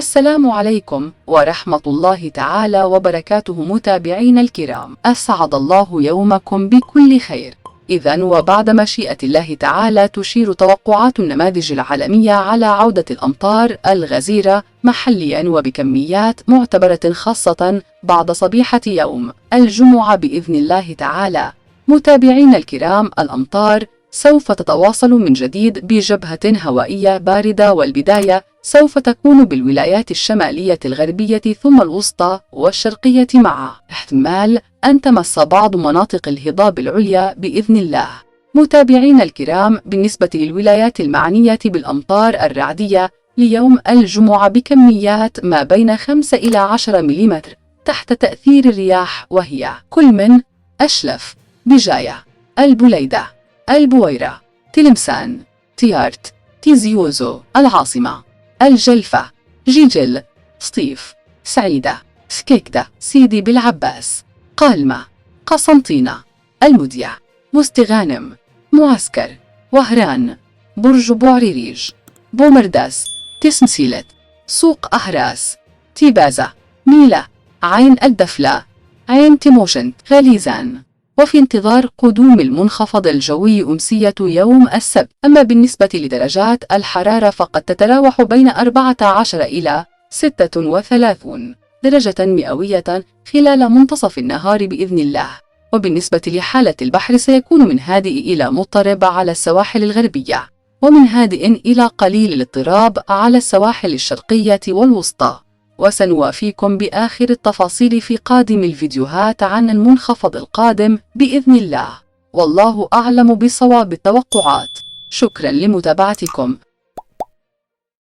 السلام عليكم ورحمة الله تعالى وبركاته متابعينا الكرام، أسعد الله يومكم بكل خير. إذن وبعد مشيئة الله تعالى تشير توقعات النماذج العالمية على عودة الأمطار الغزيرة محليا وبكميات معتبرة، خاصة بعد صبيحة يوم الجمعة بإذن الله تعالى. متابعينا الكرام، الأمطار سوف تتواصل من جديد بجبهة هوائية باردة، والبداية سوف تكون بالولايات الشمالية الغربية ثم الوسطى والشرقية، مع احتمال أن تمس بعض مناطق الهضاب العليا بإذن الله. متابعينا الكرام، بالنسبة للولايات المعنية بالأمطار الرعدية ليوم الجمعة بكميات ما بين 5 إلى 10 ملم تحت تأثير الرياح، وهي كل من أشلف، بجاية، البليدة، البويرة، تلمسان، تيارت، تيزيوزو، العاصمة، الجلفة، جيجل، سطيف، سعيدة، سكيكدة، سيدي بالعباس، قالمة، قسنطينة، المدية، مستغانم، معسكر، وهران، برج بوعريريج، بومرداس، تسمسيلت، سوق أهراس، تيبازة، ميلا، عين الدفلة، عين تيموشنت، غليزان. وفي انتظار قدوم المنخفض الجوي أمسية يوم السبت. أما بالنسبة لدرجات الحرارة فقد تتراوح بين 14 إلى 36 درجة مئوية خلال منتصف النهار بإذن الله. وبالنسبة لحالة البحر سيكون من هادئ إلى مضطرب على السواحل الغربية، ومن هادئ إلى قليل الاضطراب على السواحل الشرقية والوسطى. وسنوافيكم بآخر التفاصيل في قادم الفيديوهات عن المنخفض القادم بإذن الله، والله أعلم بصواب التوقعات. شكرا لمتابعتكم.